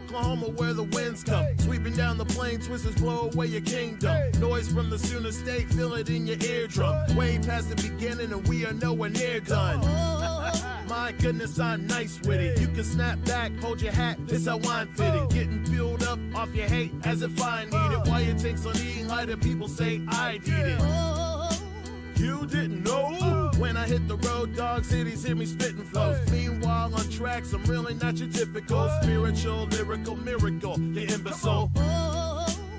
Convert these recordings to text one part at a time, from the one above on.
Oklahoma where the winds come, sweeping down the plain, twisters blow away your kingdom. Noise from the Sooner State, feel it in your eardrum. Way past the beginning and we are nowhere near done. My goodness, I'm nice with it. You can snap back, hold your hat, it's how I'm fitting. Getting fueled up off your hate as if I need it. Why it takes on eating lighter, people say I need it. You didn't know? When I hit the road, dog cities hear me spitting flows. Meanwhile, on tracks, I'm really not your typical spiritual, lyrical miracle, you imbecile.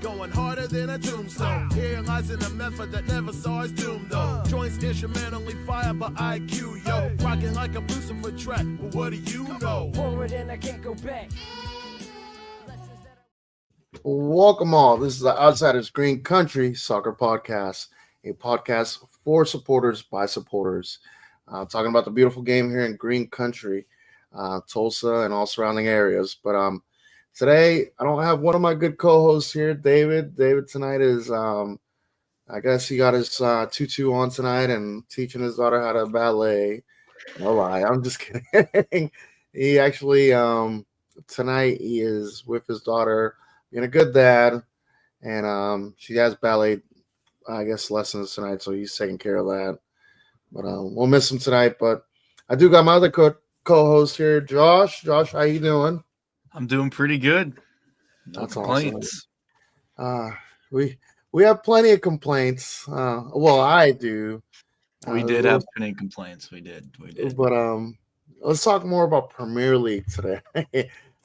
Going harder than a tombstone. Here lies in a method that never saw its doom, though. Joints instrumentally fired by IQ, yo. Rocking like a Lucifer track, but what do you know? Forward and I can't go back. Welcome all. This is the Outsiders Green Country Soccer Podcast, a podcast for supporters by supporters. Talking about the beautiful game here in Green Country, Tulsa, and all surrounding areas. But today, I don't have one of my good co-hosts here, David. David tonight is, I guess he got his tutu on tonight and teaching his daughter how to ballet. No lie, I'm just kidding. He actually, tonight, he is with his daughter, being a good dad, and she has ballet, I guess, lessons tonight, so he's taking care of that. But we'll miss him tonight. But I do got my other co-host here, Josh. Josh, how you doing? I'm doing pretty good. No That's complaints. Awesome. We have plenty of complaints. Well, I do. We did have plenty of complaints. We did. But let's talk more about Premier League today.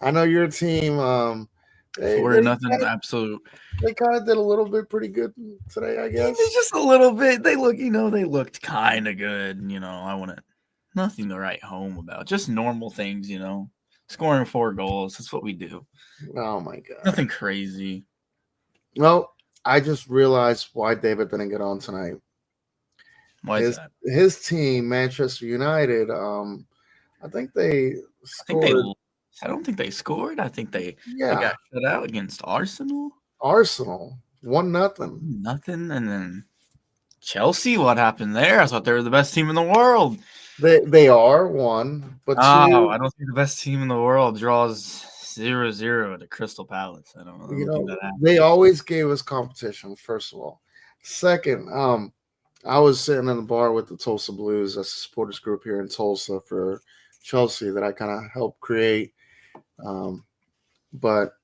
I know your team. Absolute. They kind of did a little bit pretty good today, I guess. It's just a little bit. They looked kind of good. Nothing to write home about. Just normal things, Scoring 4 goals. That's what we do. Oh my God. Nothing crazy. Well, I just realized why David didn't get on tonight. Why is that? His team, Manchester United, I think they scored. I don't think they scored. I think they got shut out against Arsenal. 1-0. Nothing. And then Chelsea, what happened there? I thought they were the best team in the world. They are one, but I don't think the best team in the world draws 0-0 to Crystal Palace. I don't think that happens. They always gave us competition, first of all. Second, I was sitting in the bar with the Tulsa Blues, that's a supporters group here in Tulsa for Chelsea that I kind of helped create. But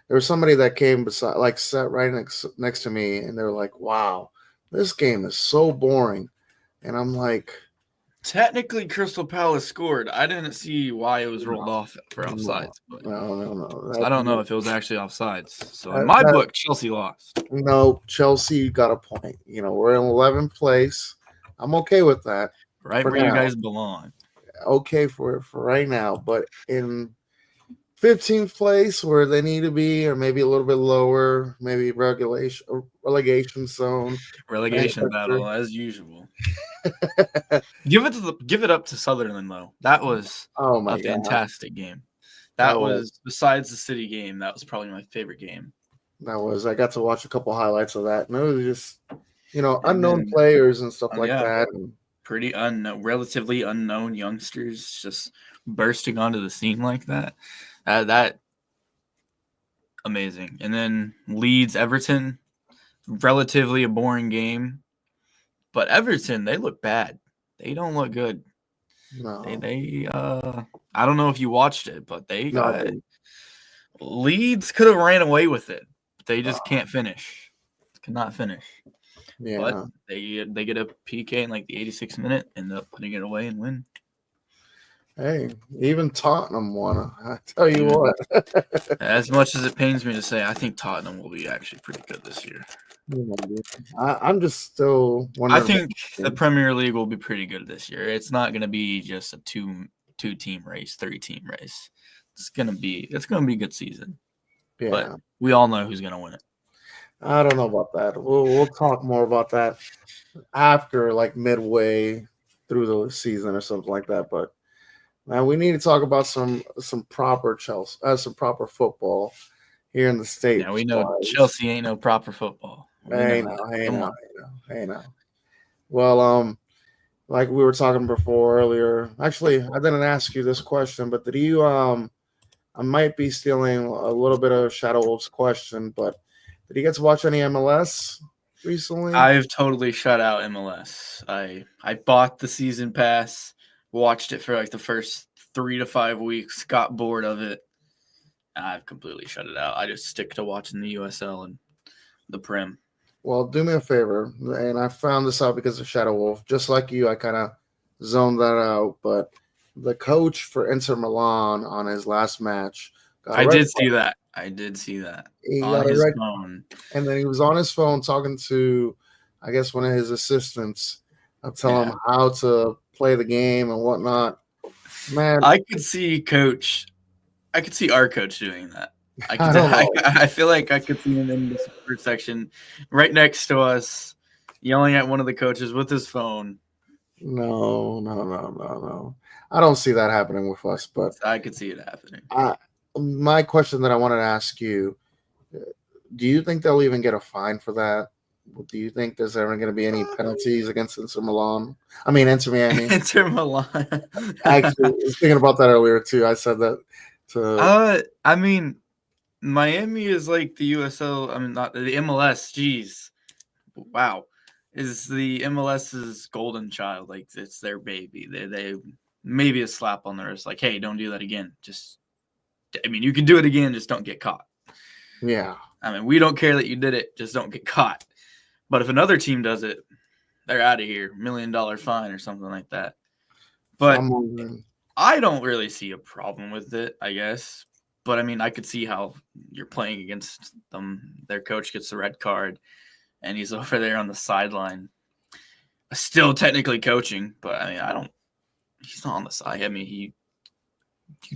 there was somebody that came beside, like sat right next to me, and they were like, "Wow, this game is so boring." And I'm like, technically, Crystal Palace scored. I didn't see why it was ruled off for offsides. But no. I don't know if it was actually offsides. So in my book, Chelsea lost. No, Chelsea got a point. We're in 11th place. I'm okay with that. Right where you guys belong. Okay for right now, but in 15th place where they need to be, or maybe a little bit lower, maybe relegation zone, relegation battle as usual. Give it up to Sutherland though. That was a fantastic game. That was besides the City game. That was probably my favorite game. I got to watch a couple highlights of that, and it was just unknown players and stuff like that. And, pretty relatively unknown youngsters just bursting onto the scene like that. That amazing. And then Leeds Everton, relatively a boring game, but Everton, they look bad. They don't look good. No. They I don't know if you watched it, but Leeds could have ran away with it. They just can't finish. Could not finish. Yeah. But they get a PK in like the 86th minute, end up putting it away and win. Hey, even Tottenham won. I tell you what. As much as it pains me to say, I think Tottenham will be actually pretty good this year. I'm just still wondering. I think the Premier League will be pretty good this year. It's not going to be just a two-team race, 3-team race. It's gonna be a good season. Yeah. But we all know who's gonna win it. I don't know about that. We'll talk more about that after like midway through the season or something like that. But man, we need to talk about some proper Chelsea, some proper football here in the States. Yeah, we know Chelsea ain't no proper football. Hey, no. Well, like we were talking before earlier. Actually, I didn't ask you this question, but did you I might be stealing a little bit of Shadow Wolf's question, but did you get to watch any MLS recently? I've totally shut out MLS. I bought the season pass, watched it for like the first 3 to 5 weeks, got bored of it. I've completely shut it out. I just stick to watching the USL and the Prem. Well, do me a favor, and I found this out because of Shadow Wolf. Just like you, I kind of zoned that out. But the coach for Inter Milan on his last match got a I red did see card. that. I did see that He on got a his red, phone. and then he was on his phone talking to, I guess, one of his assistants, telling him how to play the game and whatnot. Man, I could see our coach doing that. I don't know. I feel like I could see him in the support section right next to us, yelling at one of the coaches with his phone. No. I don't see that happening with us, but I could see it happening. My question that I wanted to ask you, do you think they'll even get a fine for that? Do you think there's ever going to be any penalties against Inter Milan? I mean, Inter Miami. Inter Milan. Actually, I was thinking about that earlier, too. I said that to... I mean, Miami is like the USL. I mean, not the MLS. Jeez. Wow. Is the MLS's golden child. Like, it's their baby. They maybe a slap on the wrist. Like, hey, don't do that again. You can do it again. Just don't get caught. Yeah. I mean, we don't care that you did it. Just don't get caught. But if another team does it, they're out of here. $1 million fine or something like that. But I don't really see a problem with it, I guess. But, I mean, I could see how you're playing against them. Their coach gets the red card, and he's over there on the sideline. Still technically coaching, but, I mean, he's not on the side. I mean, you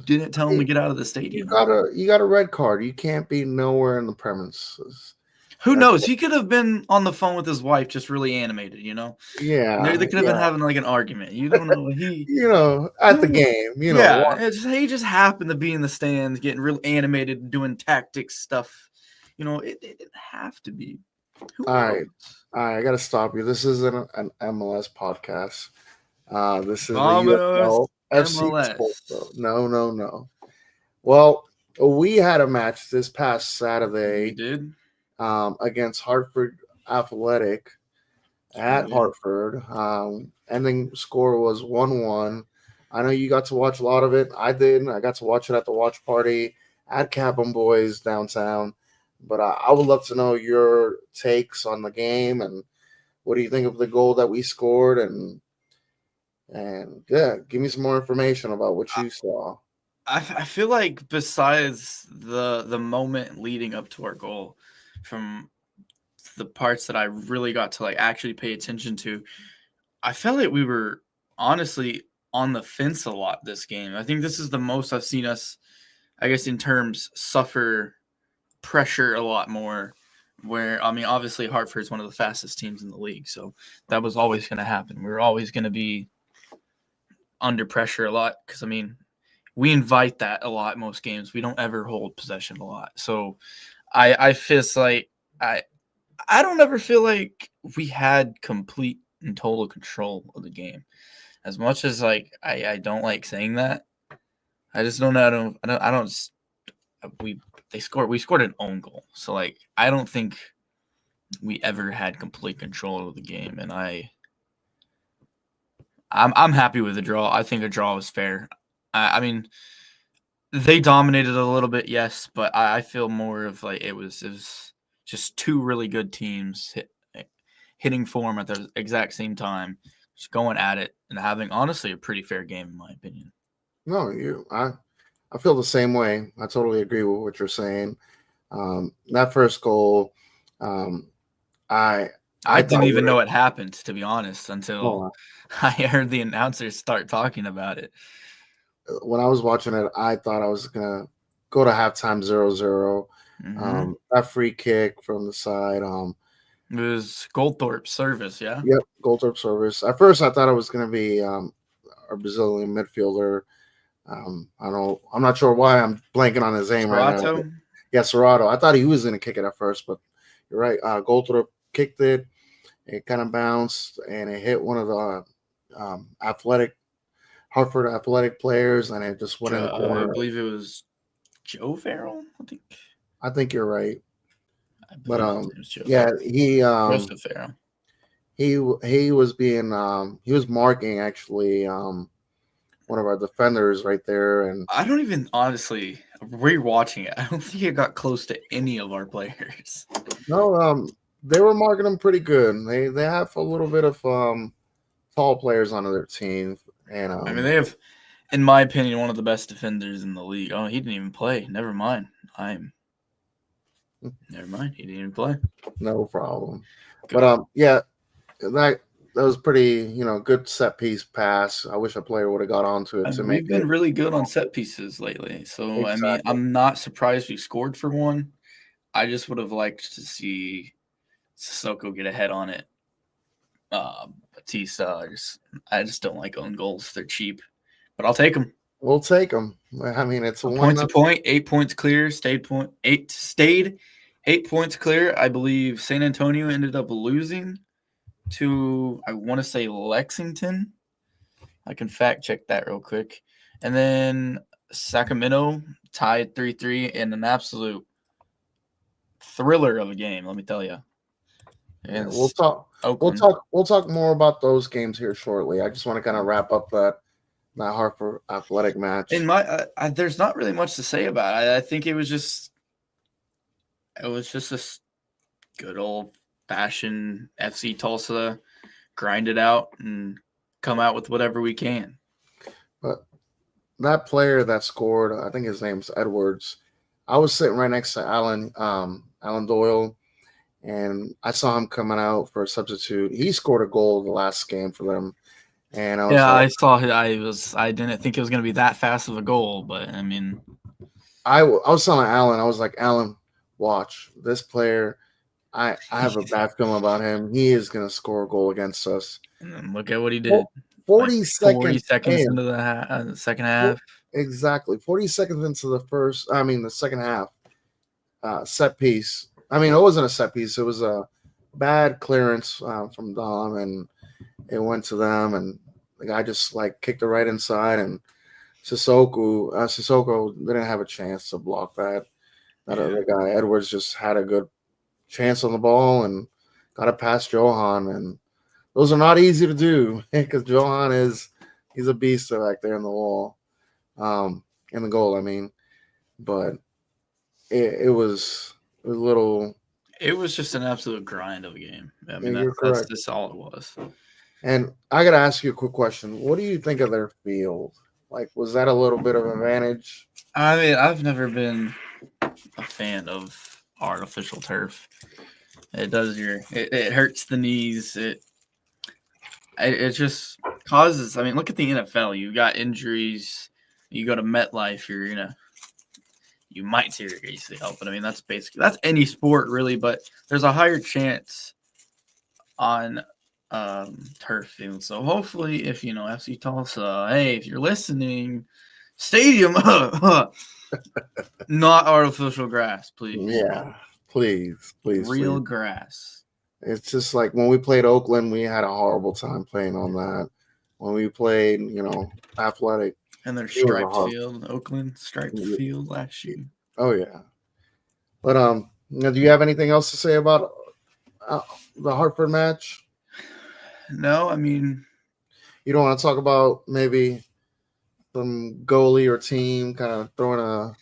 didn't tell him to get out of the stadium. You got a red card. You can't be nowhere in the premises. Who knows? He could have been on the phone with his wife, just really animated, you know? Yeah. They could have been having like an argument. You don't know. At the game, he just happened to be in the stands, getting real animated, doing tactics stuff. It didn't have to be. All right, I got to stop you. This isn't an MLS podcast. This is the UFL FC Sports. No. Well, we had a match this past Saturday. We did. Against Hartford Athletic at Hartford. Ending score was 1-1. I know you got to watch a lot of it. I did. I got to watch it at the watch party at Cabin Boys downtown. But I would love to know your takes on the game and what do you think of the goal that we scored and yeah, give me some more information about what you saw. I feel like besides the moment leading up to our goal, from the parts that I really got to like actually pay attention to, I felt like we were honestly on the fence a lot this game. I think this is the most I've seen us, I guess, in terms suffer pressure a lot more. Where, I mean, obviously Hartford is one of the fastest teams in the league, so that was always going to happen. We were always going to be under pressure a lot because, I mean, we invite that a lot most games. We don't ever hold possession a lot. So I feel like I don't ever feel like we had complete and total control of the game. As much as like I don't like saying that, I just don't know. We scored an own goal, so like I don't think we ever had complete control of the game, and I'm happy with the draw. I think a draw was fair. I mean, they dominated a little bit, yes, but I feel more of like it was just two really good teams hitting form at the exact same time, just going at it and having honestly a pretty fair game in my opinion. No, I feel the same way. I totally agree with what you're saying. That first goal, I didn't even know it happened, to be honest, until I heard the announcers start talking about it. When I was watching it, I thought I was going to go to halftime 0-0. Mm-hmm. That free kick from the side. It was Goldthorpe's service, yeah? Yep, Goldthorpe's service. At first, I thought it was going to be our Brazilian midfielder. I'm not sure why I'm blanking on his name right now. Yeah, Serrato. I thought he was going to kick it at first, but you're right. Goldthorpe kicked it. It kind of bounced, and it hit one of the Hartford athletic players, and it just went in the corner. I believe it was Joe Farrell. I think you're right. But Farrell. Joseph Farrell. He was being he was marking actually one of our defenders right there, and I don't even honestly rewatching it. I don't think it got close to any of our players. No, they were marking them pretty good. They have a little bit of tall players on their team, and I mean they have, in my opinion, one of the best defenders in the league. Oh, he didn't even play. Never mind. Never mind. He didn't even play. No problem. Good. But yeah, that was pretty, good set piece pass. I wish a player would have got onto it. We've been really good on set pieces lately. So, exactly. I mean, I'm not surprised we scored for one. I just would have liked to see Sissoko get ahead on it. Batista, I just don't like own goals. They're cheap. But I'll take them. We'll take them. I mean, it's a point, 8 points clear, stayed 8 points clear. I believe San Antonio ended up losing to, I want to say, Lexington. I can fact check that real quick. And then Sacramento tied 3-3 in an absolute thriller of a game, let me tell you. Yeah, we'll talk more about those games here shortly. I just want to kind of wrap up that Hartford athletic match. In there's not really much to say about it. I think it was just this good old fashioned FC Tulsa, grind it out and come out with whatever we can. But that player that scored, I think his name's Edwards. I was sitting right next to Alan Doyle, and I saw him coming out for a substitute. He scored a goal the last game for them. And I saw it. I didn't think it was going to be that fast of a goal, but I mean, I was telling Alan, I was like, Alan, watch this player. I have a bad feeling about him. He is going to score a goal against us. And then look at what he did. 40 seconds into the second half. Exactly. 40 seconds into the second half. Set piece. I mean, it wasn't a set piece. It was a bad clearance from Dom, and it went to them, and the guy just kicked it right inside, and Sissoko didn't have a chance to block that. That other guy, Edwards, just had a good chance on the ball and got it past Johan, and those are not easy to do because Johan he's a beast back there in the wall, in the goal. I mean, but it was a little. It was just an absolute grind of a game. I mean, that's just all it was. And I got to ask you a quick question. What do you think of their field? Was that a little bit of an advantage? I mean, I've never been a fan of artificial turf. It does it hurts the knees. It just causes. I mean, look at the NFL. You got injuries. You go to MetLife. You might tear your ACL, but I mean that's any sport really. But there's a higher chance on turf field. So hopefully, if FC Tulsa, hey, if you're listening, stadium, not artificial grass, please. Yeah, please, real grass. It's just like when we played Oakland, we had a horrible time playing on that. When we played, athletic. And their striped field, Oakland striped field last year. Oh yeah, but do you have anything else to say about the Hartford match? No, I mean, you don't want to talk about maybe some goalie or team kind of throwing a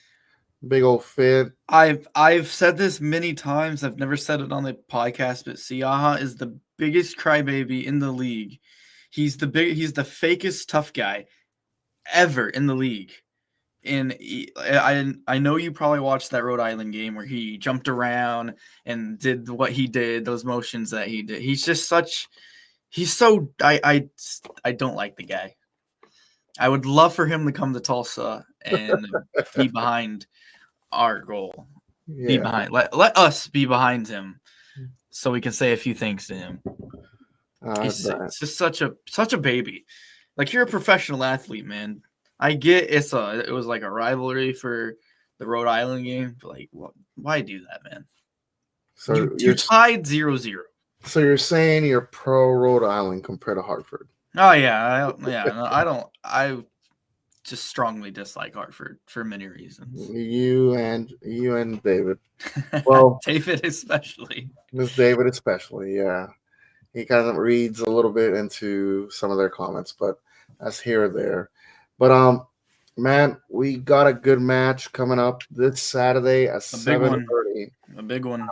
big old fit. I've said this many times. I've never said it on the podcast, but Siaha is the biggest crybaby in the league. He's the fakest tough guy ever in the league. And I know you probably watched that Rhode Island game where he jumped around and did what he did, those motions that he did. He's just I don't like the guy. I would love for him to come to Tulsa and be behind our goal. Yeah. Be behind. Let us be behind him so we can say a few things to him. It's just such a baby. You're a professional athlete, man. I get it was like a rivalry for the Rhode Island game, but why do that, man? So you're tied 0-0. So you're saying you're pro Rhode Island compared to Hartford? Oh yeah, I just strongly dislike Hartford for many reasons. You and David. Well, David especially. Miss David especially, yeah. He kind of reads a little bit into some of their comments, but that's here or there. But man, we got a good match coming up this Saturday at 7:30. A big one.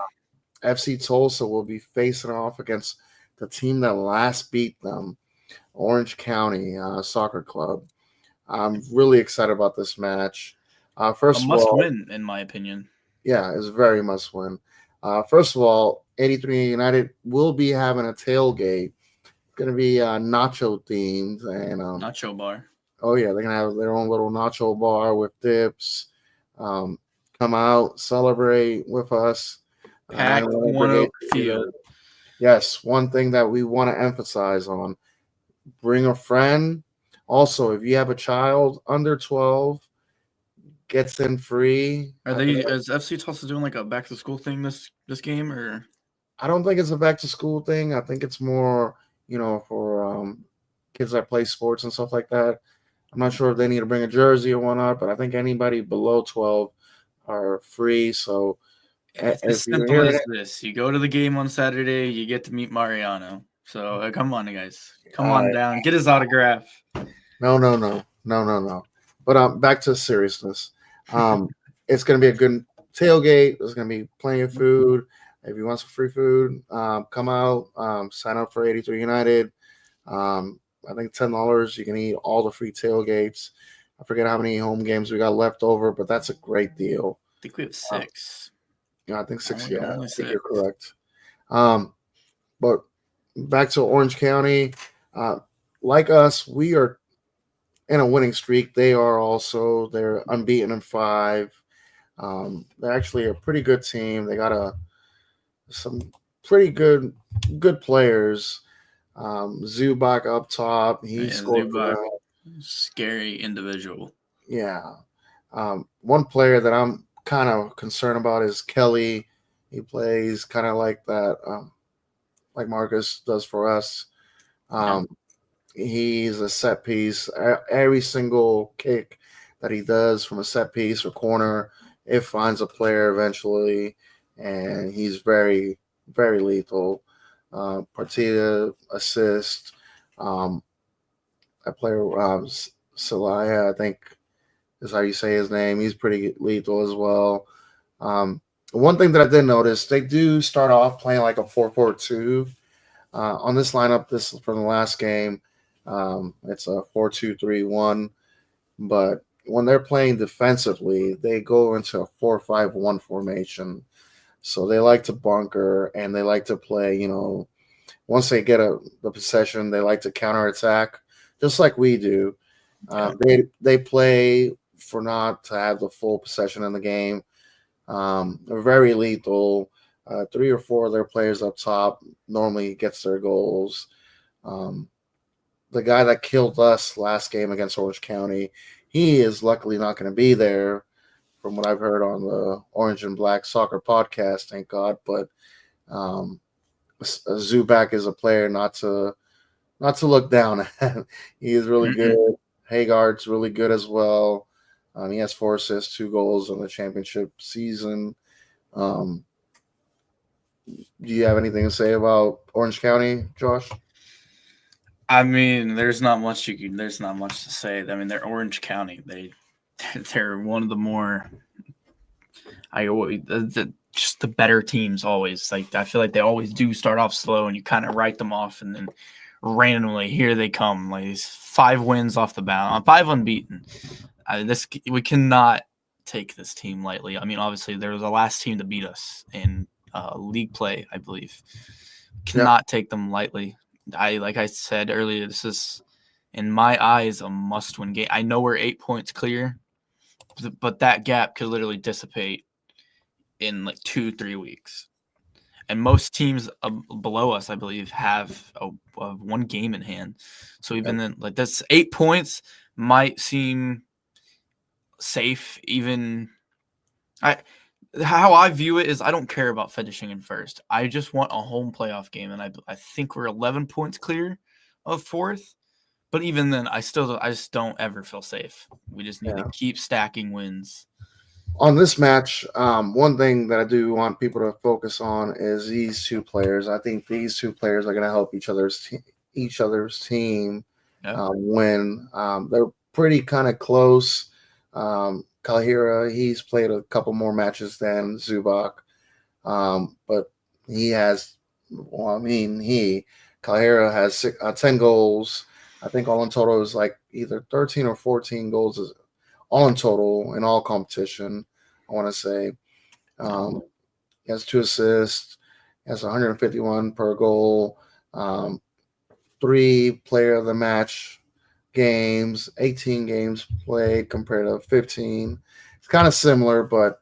FC Tulsa will be facing off against the team that last beat them, Orange County Soccer Club. I'm really excited about this match. First a of all, win, in my opinion. Yeah, it's very must win. First of all, 83 United will be having a tailgate. It's going to be nacho themed and nacho bar. Oh yeah, they're gonna have their own little nacho bar with dips. Come out, celebrate with us. Pack One Oak Field. Yes, one thing that we want to emphasize on: bring a friend. Also, if you have a child under 12, gets in free. Is FC Tulsa doing like a back to school thing this game, or? I don't think it's a back to school thing. I think it's more, for kids that play sports and stuff like that. I'm not sure if they need to bring a jersey or whatnot, but I think anybody below 12 are free. So it's as simple as this: you go to the game on Saturday, you get to meet Mariano. So come on, guys, come on down, get his autograph. No. But back to seriousness. It's going to be a good tailgate. There's going to be plenty of food. If you want some free food, come out, sign up for 83 United. I think $10. You can eat all the free tailgates. I forget how many home games we got left over, but that's a great deal. I think we have 6. Yeah, I think 6. I think you're correct. But back to Orange County. Like us, we are in a winning streak. They are also. They're unbeaten in 5. They're actually a pretty good team. They got some pretty good players. Zubak up top. He scored. Scary individual. Yeah. One player that I'm kind of concerned about is Kelly. He plays kind of like that, like Marcus does for us. He's a set piece. Every single kick that he does from a set piece or corner, it finds a player eventually, and he's very, very lethal. Partida assist. That player, Salaya, I think is how you say his name. He's pretty lethal as well. One thing that I did notice, they do start off playing like a 4-4-2. On this lineup, this from the last game, it's a 4-2-3-1. But when they're playing defensively, they go into a 4-5-1 formation. So they like to bunker and they like to play, once they get the possession, they like to counterattack, just like we do. They play for not to have the full possession in the game. They're very lethal. 3 or 4 of their players up top normally gets their goals. The guy that killed us last game against Orange County, he is luckily not going to be there, from what I've heard on the Orange and Black Soccer podcast, thank God. But Zubak is a player not to look down at. He is really good. Haggard's really good as well. He has 4 assists, 2 goals in the championship season. Do you have anything to say about Orange County, Josh? I mean, there's not much to say. I mean, they're Orange County. They're one of the more just the better teams always. Like, I feel like they always do start off slow and you kind of write them off, and then randomly here they come. Like, these 5 wins off the bat, 5 unbeaten. We cannot take this team lightly. I mean, obviously there was the last team to beat us in league play, I believe. Cannot take them lightly. Like I said earlier, this is, in my eyes, a must-win game. I know we're 8 points clear, but that gap could literally dissipate in like 2-3 weeks. And most teams below us, I believe, have a 1 game in hand. So even then, like, that's 8 points might seem safe. Even how I view it is, I don't care about finishing in first. I just want a home playoff game, and I think we're 11 points clear of 4th. But even then, I just don't ever feel safe. We just need to keep stacking wins. On this match, one thing that I do want people to focus on is these two players. I think these two players are going to help each other's team win. They're pretty kind of close. Kalahira, he's played a couple more matches than Zubak, but he has. Well, I mean, Kalahira has 10 goals. I think all in total is like either 13 or 14 goals all in total in all competition, I want to say. He has 2 assists. He has 151 per goal. 3 player of the match games, 18 games played compared to 15. It's kind of similar, but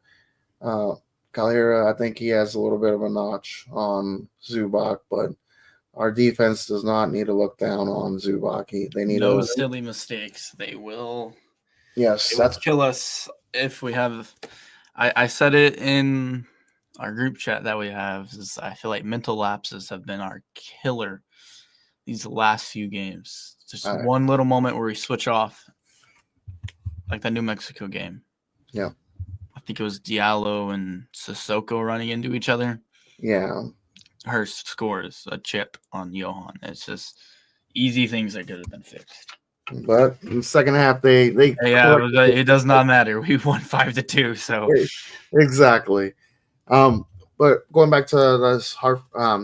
Kalahira, I think he has a little bit of a notch on Zubak, but our defense does not need to look down on Zubak. They need no silly mistakes. They will. Yes, that's kill us if we have. I said it in our group chat that we have. I feel like mental lapses have been our killer these last few games. Just one little moment where we switch off, like the New Mexico game. Yeah, I think it was Diallo and Sissoko running into each other. Yeah, Hurst scores a chip on Johan. It's just easy things that could have been fixed. But in the second half, they it does not matter. We won 5-2. So exactly. But going back to this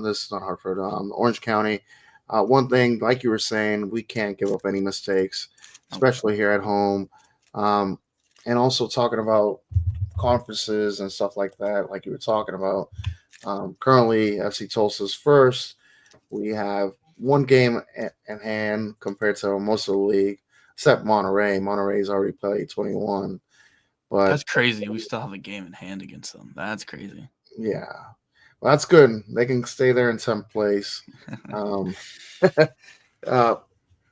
this is not Hartford, Orange County. One thing, like you were saying, we can't give up any mistakes, especially here at home. And also talking about conferences and stuff like that, like you were talking about. Currently, FC Tulsa's first. We have one game at hand compared to most of the league, except Monterey. Monterey's already played 21. But that's crazy. We still have a game in hand against them. That's crazy. Yeah. Well, that's good. They can stay there in 10th place.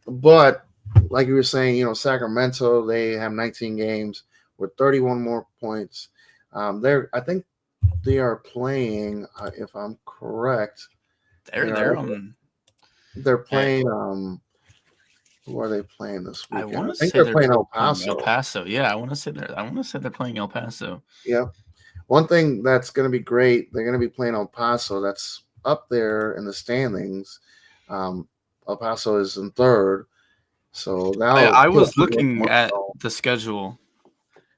But like you were saying, Sacramento, they have 19 games with 31 more points. I think they are playing, if I'm correct. They're playing. Who are they playing this weekend? I think they're playing El Paso. El Paso, yeah. I want to say they're playing El Paso. Yeah. One thing that's going to be great, they're going to be playing El Paso. That's up there in the standings. El Paso is in third. So now I was looking at the schedule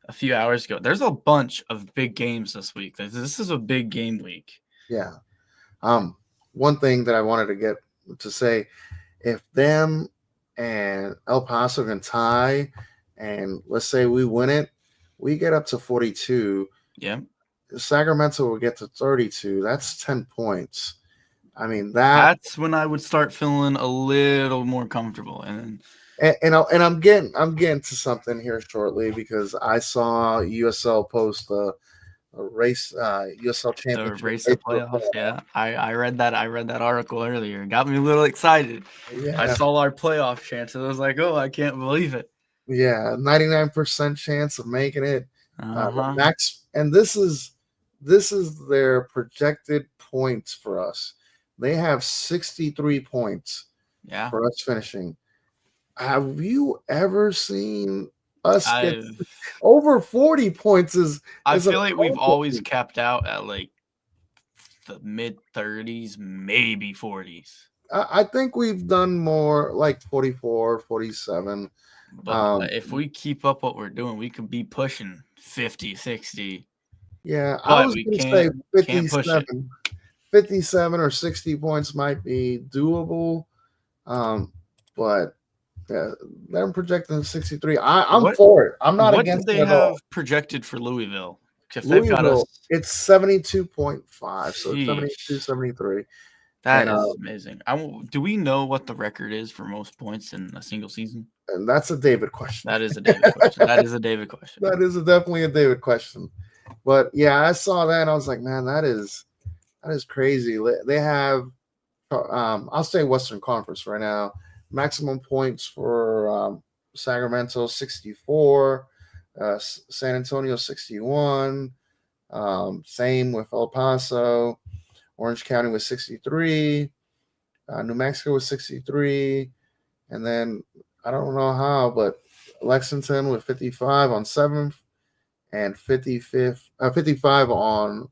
a few hours ago. There's a bunch of big games this week. This is a big game week. Yeah. One thing that I wanted to say, if them and El Paso can tie, and let's say we win it, we get up to 42. Yeah. Sacramento will get to 32. That's 10 points. I mean, that's when I would start feeling a little more comfortable. And I'm getting to something here shortly because I saw USL post a race USL championship. The race to playoffs. Yeah, I read that. I read that article earlier. It got me a little excited. Yeah. I saw our playoff chances. I was like, oh, I can't believe it. Yeah, 99% chance of making it. Max, and this is their projected points for us. They have 63 points. Yeah. For us finishing. Have you ever seen us get over 40 points? I feel like we've always capped out at like the mid 30s, maybe 40s. I think we've done more like 44, 47. But if we keep up what we're doing, we could be pushing 50, 60. Yeah, I was going to say 57. 57 or 60 points might be doable. But yeah, they're projecting 63. I'm for it. I'm not against it at all. What do they have projected for Louisville? Louisville, it's 72.5, so 72, 73. That is amazing. Do we know what the record is for most points in a single season? And that's a David question. That is a David question. That is a David question. That is definitely a David question. But yeah, I saw that and I was like, man, that is crazy. They have, I'll say Western Conference right now. Maximum points for Sacramento 64, San Antonio 61. Same with El Paso. Orange County was 63. New Mexico was 63. And then I don't know how, but Lexington with 55 on 7th and 55 on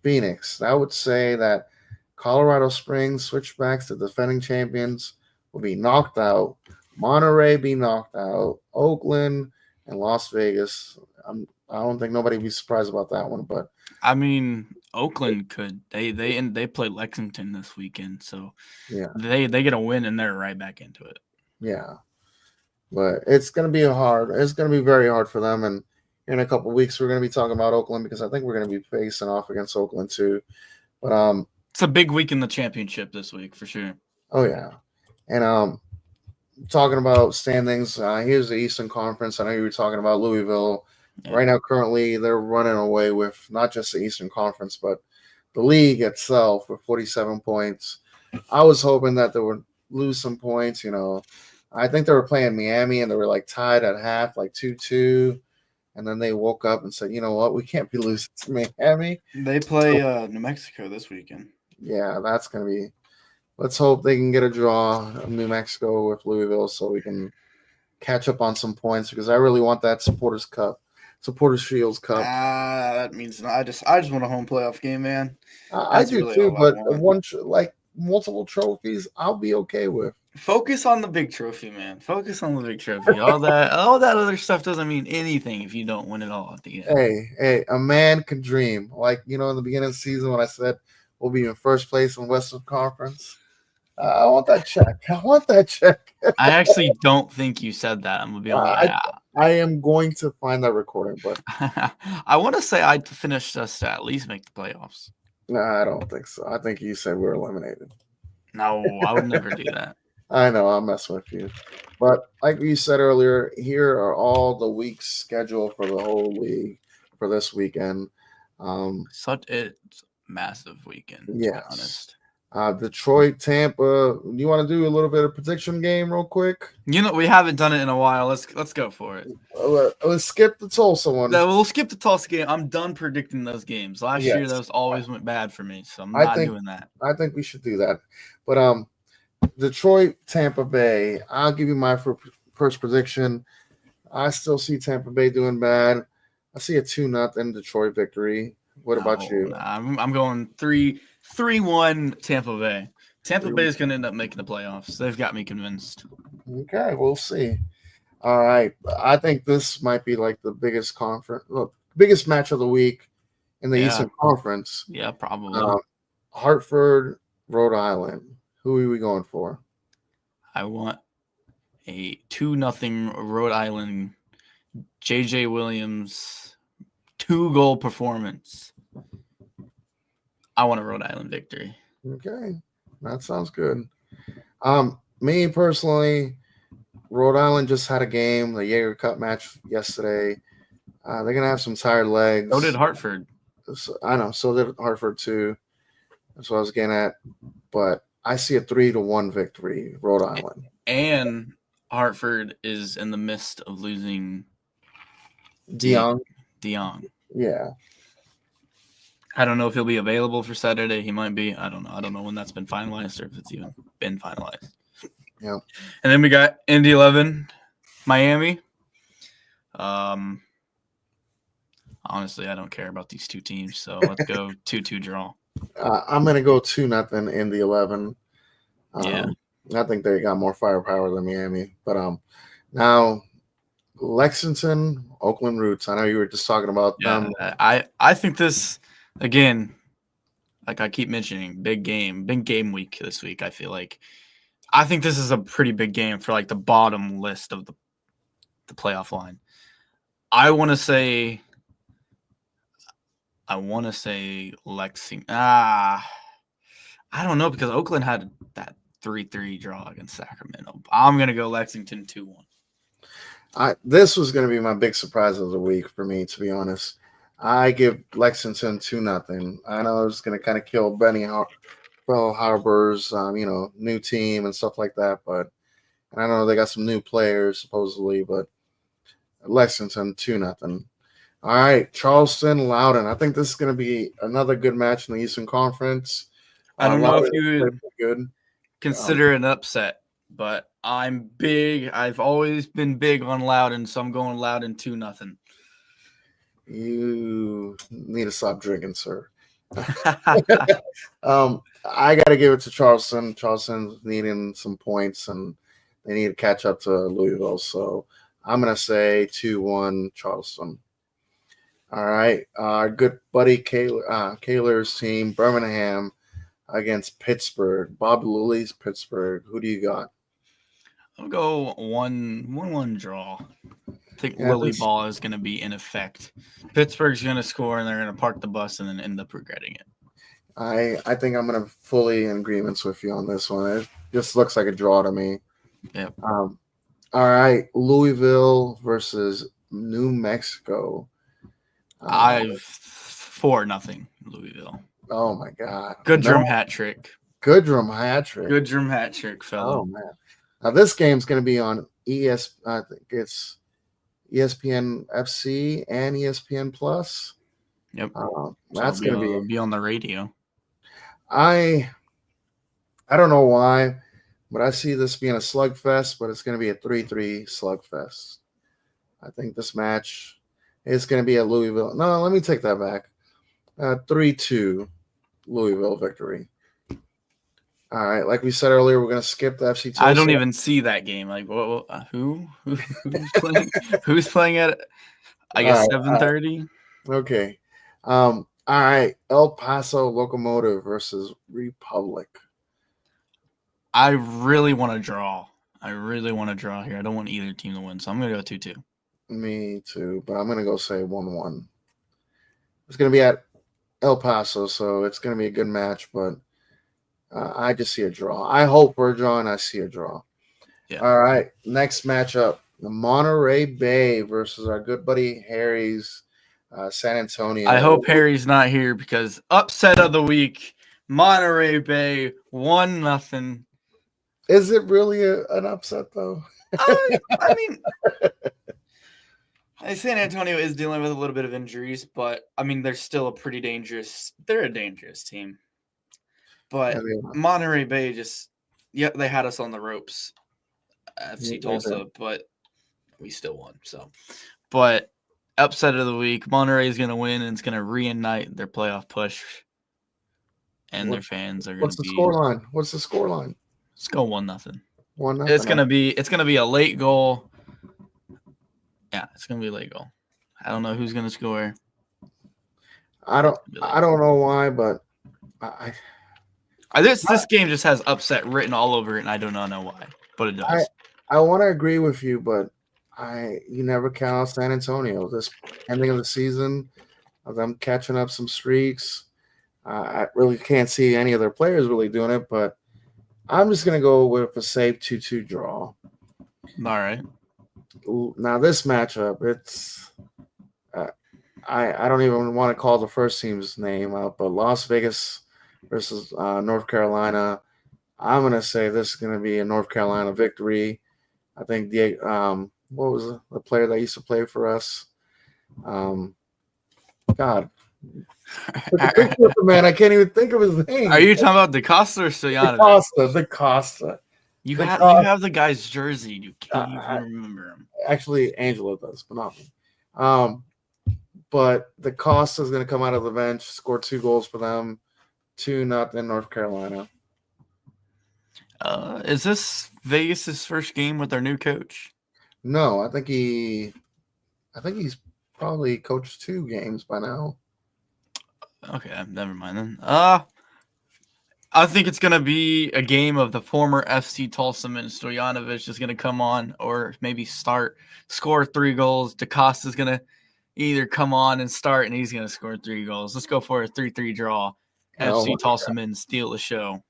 Phoenix. That would say that Colorado Springs Switchbacks, the defending champions, will be knocked out. Monterey be knocked out. Oakland and Las Vegas. I don't think nobody would be surprised about that one, but I mean, Oakland could. They play Lexington this weekend, so yeah, they get a win and they're right back into it. Yeah, but it's gonna be hard. It's gonna be very hard for them. And in a couple of weeks, we're gonna be talking about Oakland because I think we're gonna be facing off against Oakland too. But it's a big week in the championship this week for sure. Oh yeah, and talking about standings, here's the Eastern Conference. I know you were talking about Louisville. Yeah. Right now, currently, they're running away with not just the Eastern Conference, but the league itself with 47 points. I was hoping that they would lose some points. You know, I think they were playing Miami, and they were like tied at half, like 2-2. And then they woke up and said, you know what, we can't be losing to Miami. They play New Mexico this weekend. Yeah, that's going to be – let's hope they can get a draw of New Mexico with Louisville so we can catch up on some points because I really want that Supporters Shields Cup. That means I just want a home playoff game, man. I do really too, but multiple trophies, I'll be okay with. Focus on the big trophy, man. Focus on the big trophy. All that other stuff doesn't mean anything if you don't win it all at the end. Hey, a man can dream. Like, you know, in the beginning of the season when I said we'll be in first place in Western Conference. I want that check. I actually don't think you said that. I'm gonna be honest. I am going to find that recording, but I want to say I'd finish us to at least make the playoffs. No, I don't think so. I think you said we're eliminated. No, I would never do that. I know, I'm messing with you. But like you said earlier, here are all the weeks scheduled for the whole league for this weekend. Such a massive weekend, to be honest. Detroit, Tampa. Do you want to do a little bit of prediction game real quick? You know, we haven't done it in a while. Let's go for it. Let's skip the Tulsa one. No, we'll skip the Tulsa game. I'm done predicting those games. Last year, those always went bad for me, so I'm not doing that. I think we should do that. But Detroit, Tampa Bay. I'll give you my first prediction. I still see Tampa Bay doing bad. I see a 2-0 Detroit victory. What about you? I'm going 3-1 Tampa Bay. Tampa Bay is going to end up making the playoffs. They've got me convinced. Okay, we'll see. All right. I think this might be like the biggest match of the week in the Eastern Conference. Yeah, probably. Hartford, Rhode Island. Who are we going for? I want a 2-0 Rhode Island J.J. Williams 2-goal performance. I want a Rhode Island victory. Okay, that sounds good. Me personally, Rhode Island just had a game, the Jaeger Cup match yesterday. They're gonna have some tired legs. So did Hartford. I know, so did Hartford too. That's what I was getting at. But I see a 3-1 victory, Rhode Island. And Hartford is in the midst of losing DeYoung. Yeah. I don't know if he'll be available for Saturday. He might be. I don't know. I don't know when that's been finalized or if it's even been finalized. Yeah. And then we got Indy 11, Miami. Honestly, I don't care about these two teams, so let's go 2-2 draw. I'm going to go 2-0 Indy 11. Yeah. I think they got more firepower than Miami. But now Lexington, Oakland Roots. I know you were just talking about them. I think this, again, like I keep mentioning, big game week this week, I feel like. I think this is a pretty big game for like the bottom list of the playoff line. I want to say Lexington. I don't know because Oakland had that 3-3 draw against Sacramento. I'm going to go Lexington 2-1. This was going to be my big surprise of the week for me, to be honest. I give Lexington 2-0. I know it's going to kind of kill Benny Harbor's, new team and stuff like that. But I know they got some new players supposedly, but Lexington 2-0. All right, Charleston, Loudoun. I think this is going to be another good match in the Eastern Conference. I don't know if you would consider an upset, but I'm big. I've always been big on Loudon, so I'm going Loudon 2-0. You need to stop drinking, sir. I got to give it to Charleston. Charleston's needing some points, and they need to catch up to Louisville. So I'm going to say 2-1 Charleston. All right. Our good buddy Kaler's team, Birmingham, against Pittsburgh. Bob Lilly's Pittsburgh. Who do you got? I'll go 1-1 draw. I think Lily ball is going to be in effect. Pittsburgh's going to score, and they're going to park the bus and then end up regretting it. I think I'm going to fully in agreement with you on this one. It just looks like a draw to me. Yep. All right. Louisville versus New Mexico. I've 4-0 Louisville. Oh, my God. Goodrum hat trick. Goodrum hat trick. Goodrum hat trick, fella. Oh, man. Now, this game's going to be on I think it's ESPN FC and ESPN Plus. Yep. That's going to be on the radio. I don't know why, but I see this being a slugfest, but it's going to be a 3-3 slugfest. I think this match is going to be a Louisville. No, let me take that back. 3-2 Louisville victory. All right, like we said earlier, we're going to skip the FC Tulsa. I don't even see that game. Like, who's playing? Who's playing at? I guess 7:30. Okay. All right, El Paso Locomotive versus Republic. I really want to draw. Here. I don't want either team to win, so I'm going to go 2-2. Me too, but I'm going to go say 1-1. It's going to be at El Paso, so it's going to be a good match, but I just see a draw. I hope for a draw, and I see a draw. Yeah. All right, next matchup, the Monterey Bay versus our good buddy Harry's San Antonio. I hope Harry's not here because upset of the week, Monterey Bay 1-0. Is it really an upset, though? I mean, San Antonio is dealing with a little bit of injuries, but, I mean, they're still a dangerous team. But Monterey Bay they had us on the ropes, FC Tulsa, but we still won. So, but upset of the week, Monterey is going to win, and it's going to reignite their playoff push, and their fans are going to be. What's the score line? Let's go 1-0. 1-0. It's going to be a late goal. Yeah, it's going to be a late goal. I don't know who's going to score. I don't know why, but this game just has upset written all over it, and I do not know why, but it does. I want to agree with you, but you never count out San Antonio. This ending of the season, of them catching up some streaks. I really can't see any of their players really doing it, but I'm just going to go with a safe 2-2 draw. All right. Now, this matchup, it's I don't even want to call the first team's name out, but Las Vegas versus North Carolina. I'm going to say this is going to be a North Carolina victory. I think what was the player that used to play for us? God. Man, I can't even think of his name. Are you talking about DaCosta or Stojanovic? DaCosta. You have the guy's jersey. You can't even remember him. Actually, Angela does, but not me. But DaCosta is going to come out of the bench, score 2 goals for them. 2-0 North Carolina. Is this Vegas' first game with their new coach? No, I think he's probably coached 2 games by now. Okay, never mind then. I think it's gonna be a game of the former FC Tulsa and Stojanovic is gonna come on, or maybe score 3 goals. DaCosta's gonna either come on and start, and he's gonna score 3 goals. Let's go for a 3-3 draw. FC Tulsa men steal the show.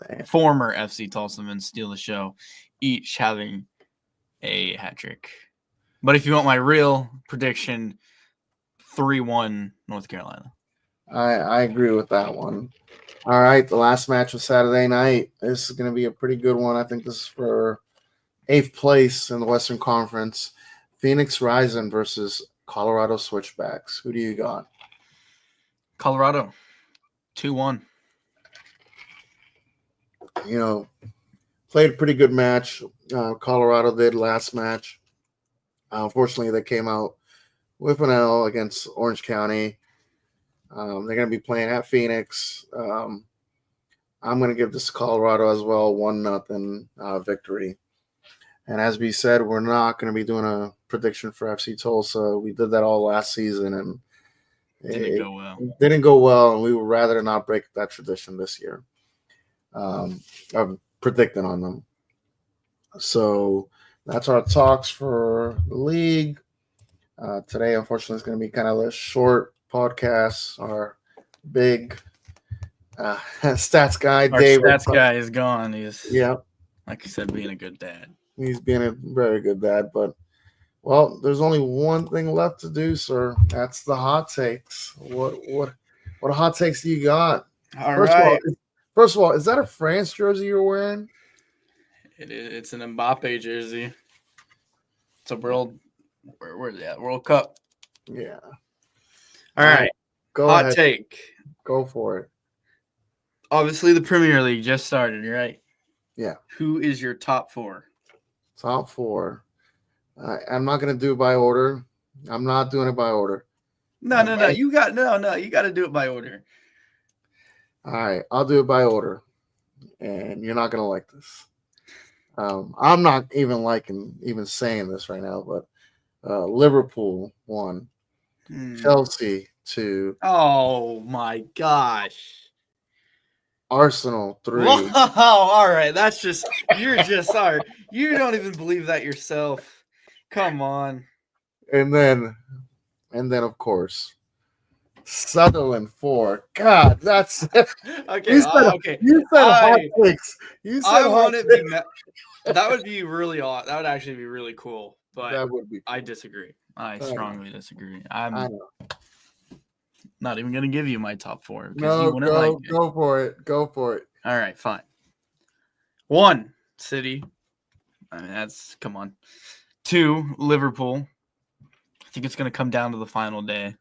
Damn. Former FC Tulsa men steal the show, each having a hat trick. But if you want my real prediction, 3-1 North Carolina. I agree with that one. All right, the last match was Saturday night. This is going to be a pretty good one. I think this is for 8th place in the Western Conference. Phoenix Rising versus Colorado Switchbacks. Who do you got? Colorado, 2-1. played a pretty good match. Colorado did last match. Unfortunately, they came out with an L against Orange County. They're going to be playing at Phoenix. I'm going to give this to Colorado as well, 1-0 victory. And as we said, we're not going to be doing a prediction for FC Tulsa. We did that all last season, and didn't go well. Didn't go well, and we would rather not break that tradition this year of predicting on them. So that's our talks for the league. Today, unfortunately, is going to be kind of a short podcast. Our big stats guy, Dave. Our stats guy is gone. He's, like you said, being a good dad. He's being a very good dad, but well, there's only one thing left to do, sir. That's the hot takes. What hot takes do you got? First of all, is that a France jersey you're wearing? It's an Mbappe jersey. It's a World Cup. Yeah. All right. Go hot ahead. Take. Go for it. Obviously, the Premier League just started, right? Yeah. Who is your top 4? Top 4. I'm not going to do it by order. I'm not doing it by order. No. You got to do it by order. All right, I'll do it by order, and you're not going to like this. I'm not even saying this right now, but Liverpool 1, Chelsea 2. Oh my gosh. Arsenal 3. Wow, all right. You're just sorry. You don't even believe that yourself. Come on. And then of course, Sunderland 4. God, that's okay. You said hot takes. You said hot takes. That would be really odd. That would actually be really cool. But that would be cool. I disagree. I strongly disagree. I know. Not even gonna give you my top 4 because no, you wouldn't like it. Go for it. Go for it. All right, fine. 1, City. I mean, come on. 2, Liverpool. I think it's gonna come down to the final day.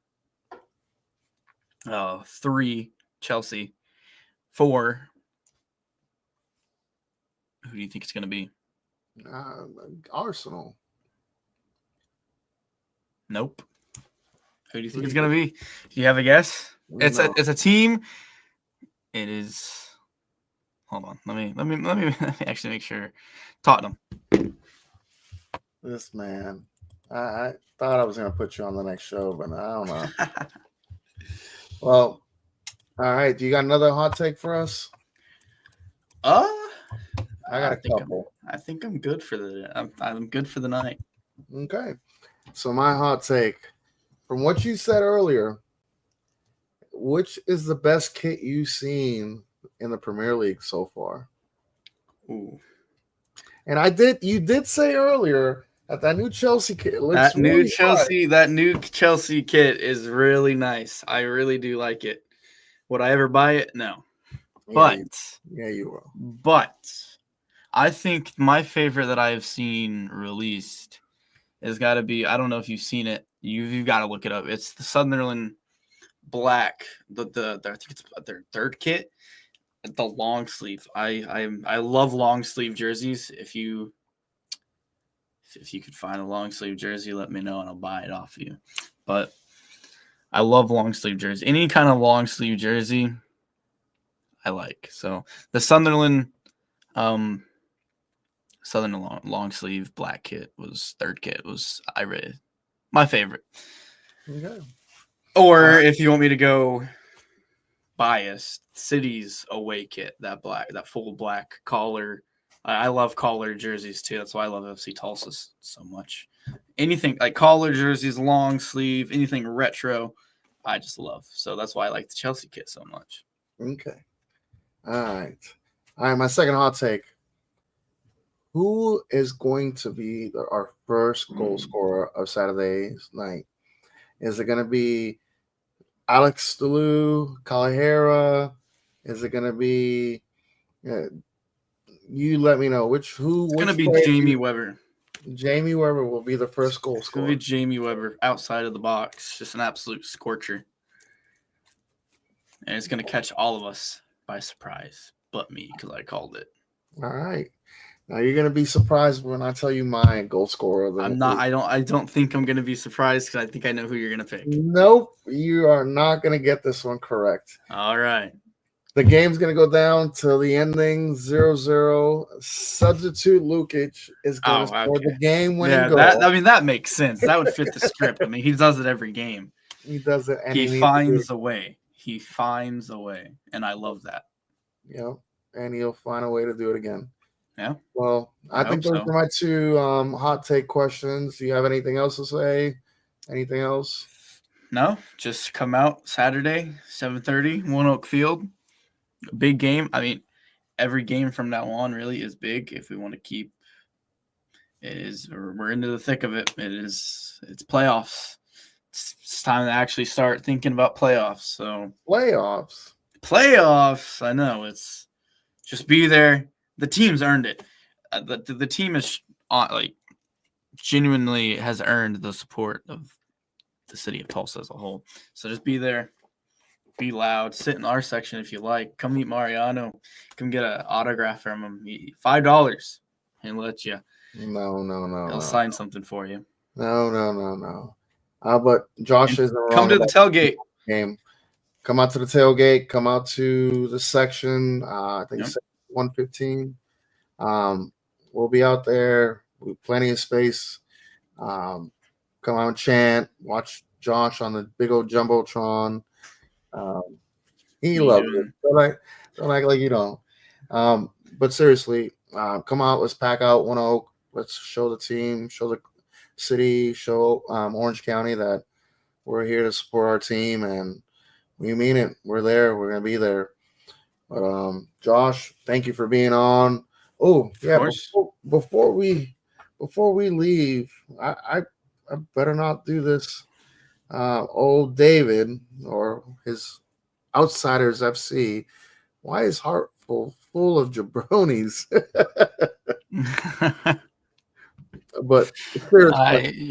3, Chelsea. 4. Who do you think it's gonna be? Arsenal. Nope. Who do you think it's gonna be? Do you have a guess? It's a team. It is. Hold on. Let me actually make sure. Tottenham. This man. I thought I was gonna put you on the next show, but I don't know. Well, all right. Do you got another hot take for us? I got a couple. I think I'm good for I'm good for the night. Okay. So my hot take, from what you said earlier, which is the best kit you've seen in the Premier League so far? Ooh. And you did say earlier that new Chelsea kit looks that new Chelsea kit is really nice. I really do like it. Would I ever buy it? No. Yeah, you will. But I think my favorite that I have seen released has got to be, I don't know if you've seen it. You've got to look it up. It's the Sunderland black. I think it's their third kit. The long sleeve. I love long sleeve jerseys. If you could find a long sleeve jersey, let me know and I'll buy it off you. But I love long sleeve jersey. Any kind of long sleeve jersey I like. So the Sunderland long sleeve black kit was third kit. I rated my favorite. Okay. Or if you want me to go biased, City's away kit, that full black collar. I love collar jerseys too. That's why I love FC Tulsa so much. Anything like collar jerseys, long sleeve, anything retro, I just love. So that's why I like the Chelsea kit so much. Okay. All right. My second hot take. Who is going to be our first goal scorer of Saturday's night? Is it going to be Alex Deleu, Calahera? Is it going to be? You let me know which. It's going to be Jamie Weber. Jamie Weber will be the first goal scorer. It's going to be Jamie Weber outside of the box, just an absolute scorcher, and it's going to catch all of us by surprise, but me because I called it. All right. Now you're gonna be surprised when I tell you my goal scorer of the I'm not. I don't think I'm gonna be surprised because I think I know who you're gonna pick. Nope, you are not gonna get this one correct. All right. The game's gonna go down till the ending 0-0. Substitute Lukic is gonna score the game-winning goal. That makes sense. That would fit the script. I mean, he does it every game. He does it, and he finds a way. He finds a way, and I love that. Yeah, and he'll find a way to do it again. Yeah. Well, I think those are my two hot take questions. Do you have anything else to say? Anything else? No, just come out Saturday, 7:30, One Oak Field. Big game. I mean, every game from now on really is big if we want to keep. We're into the thick of it. It's playoffs. It's time to actually start thinking about playoffs. So playoffs. I know, it's just be there. The team's earned it. The team is genuinely has earned the support of the city of Tulsa as a whole. So just be there, be loud, sit in our section if you like. Come meet Mariano. Come get an autograph from him. $5 and let you. No. He'll sign something for you. No. But Josh isn't wrong. Come to the tailgate game. Come out to the tailgate. Come out to the section. I think 115. We'll be out there with plenty of space. Come out and chant. Watch Josh on the big old jumbotron. He loves it. Don't act like you don't. But seriously, come out. Let's pack out One Oak. Let's show the team, show the city, show Orange County that we're here to support our team, and we mean it. We're there. We're gonna be there. But Josh, thank you for being on. Oh yeah, before we leave, I better not do this. Old David or his Outsiders FC. Why is Hartford full of jabronis? But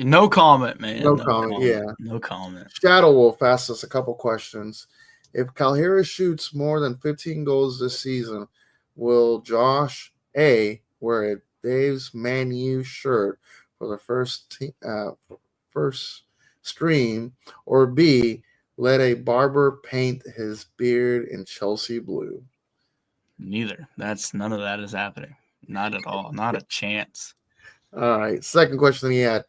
no comment, man. No comment. Yeah, no comment. Shadow Wolf asked us a couple questions. If Calhera shoots more than 15 goals this season, will Josh A wear a Dave's Man U shirt for the first stream, or B let a barber paint his beard in Chelsea blue? Neither. None of that is happening. Not at all. Not a chance. All right. Second question he had.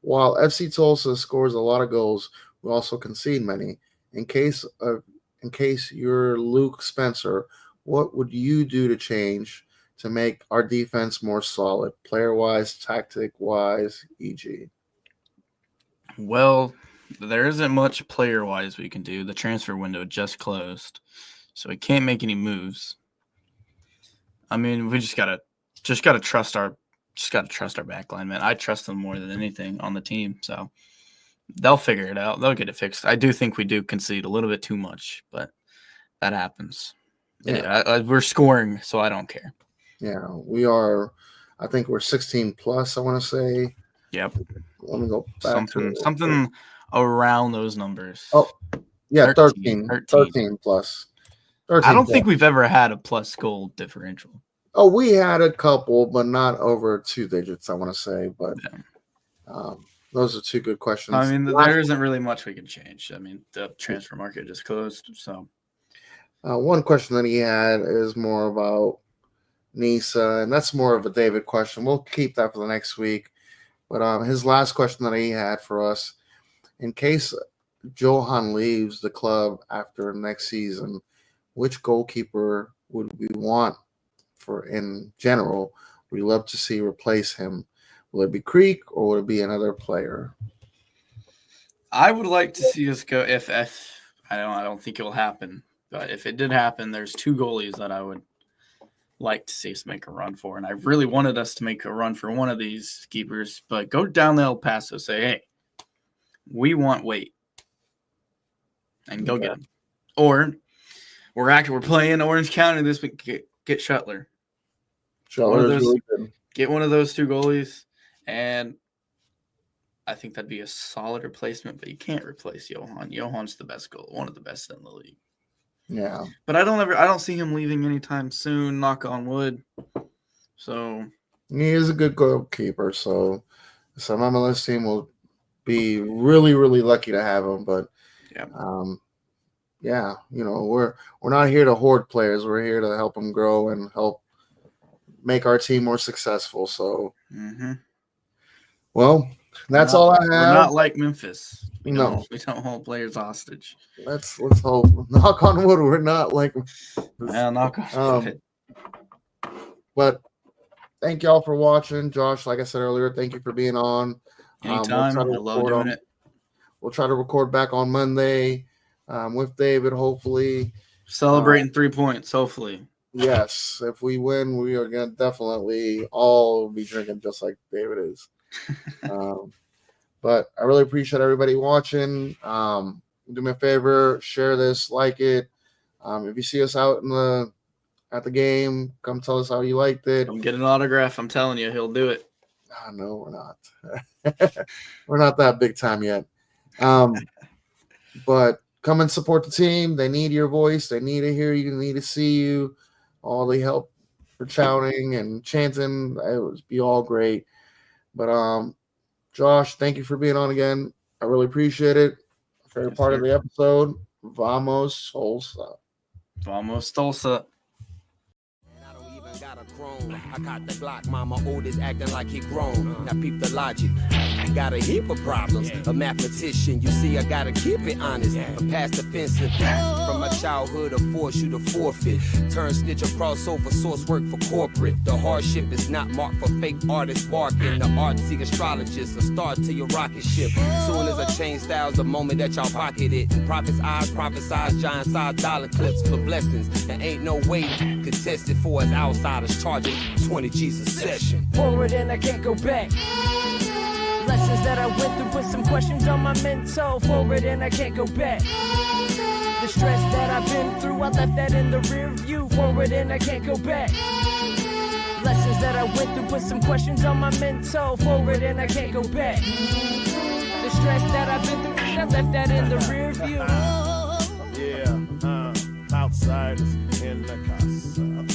While FC Tulsa scores a lot of goals, we also concede many. In case you're Luke Spencer, what would you do to change to make our defense more solid, player-wise, tactic-wise, e.g.? Well, there isn't much player-wise we can do. The transfer window just closed, so we can't make any moves. I mean, we just gotta trust our back line, man. I trust them more than anything on the team, so they'll figure it out. They'll get it fixed. I do think we do concede a little bit too much, but that happens. Yeah. We're scoring, so I don't care. Yeah, we are. I think we're 16 plus, I want to say. Yep. Let me go back something around those numbers. Oh, yeah, 13 plus. 13 I don't think we've ever had a plus goal differential. Oh, we had a couple, but not over 2 digits, I want to say. But those are 2 good questions. I mean, there isn't really much we can change. I mean, the transfer market just closed. So, one question that he had is more about Nisa, and that's more of a David question. We'll keep that for the next week. But his last question that he had for us, in case Johan leaves the club after next season, which goalkeeper would we want for in general? We'd love to see replace him. Will it be Creek or would it be another player? I would like to see us go. If I don't think it will happen, but if it did happen, there's 2 goalies that I would like to see us make a run for, and I really wanted us to make a run for one of these keepers. But go down to El Paso, say, hey, we want Wade, and go get him. Or we're playing Orange County this week. Get Shuttler. Get one of those 2 goalies, and I think that'd be a solid replacement. But you can't replace Johan. Johan's the best goal, one of the best in the league. Yeah, but I don't see him leaving anytime soon. Knock on wood. So he is a good goalkeeper. So some MLS team will be really, really lucky to have him. But yeah, we're not here to hoard players. We're here to help them grow and help make our team more successful. So, well, that's all I have. We're not like Memphis. We don't hold players hostage. Let's hope. Knock on wood. We're not like. Yeah, knock on wood. But thank y'all for watching, Josh. Like I said earlier, thank you for being on. Anytime. I love doing it. We'll try to record back on Monday with David. Hopefully, celebrating 3 points. Hopefully. Yes, if we win, we are gonna definitely all be drinking just like David is. But I really appreciate everybody watching. Do me a favor, share this, like it. If you see us out at the game, come tell us how you liked it. Come get an autograph. I'm telling you, he'll do it. No, we're not. We're not that big time yet. But come and support the team. They need your voice. They need to hear you. They need to see you. All the help for shouting and chanting, it would be all great. But Josh, thank you for being on again. I really appreciate it. Favorite part of the episode. Vamos Tulsa. Vamos Tulsa. Got a chrome. I caught the Glock, mama oldest acting like he grown. Now peep the logic. Got a heap of problems. A mathematician, you see, I gotta keep it honest. I'm past defensive. From my childhood, I force you to forfeit. Turn snitch or crossover, source work for corporate. The hardship is not marked for fake artists barking. The artsy astrologist, a start to your rocket ship. Soon as I change styles, the moment that y'all pocket it. And prophets' eyes, prophesize giant size dollar clips for blessings. There ain't no way contest it for us outsiders charging 20 G's a session. Forward and I can't go back. Lessons that I went through, put some questions on my mental. Forward and I can't go back. The stress that I've been through, I left that in the rear view. Forward and I can't go back. Lessons that I went through, put some questions on my mental. Forward and I can't go back. The stress that I've been through, I left that in the rear view. Yeah, outsiders in the casa.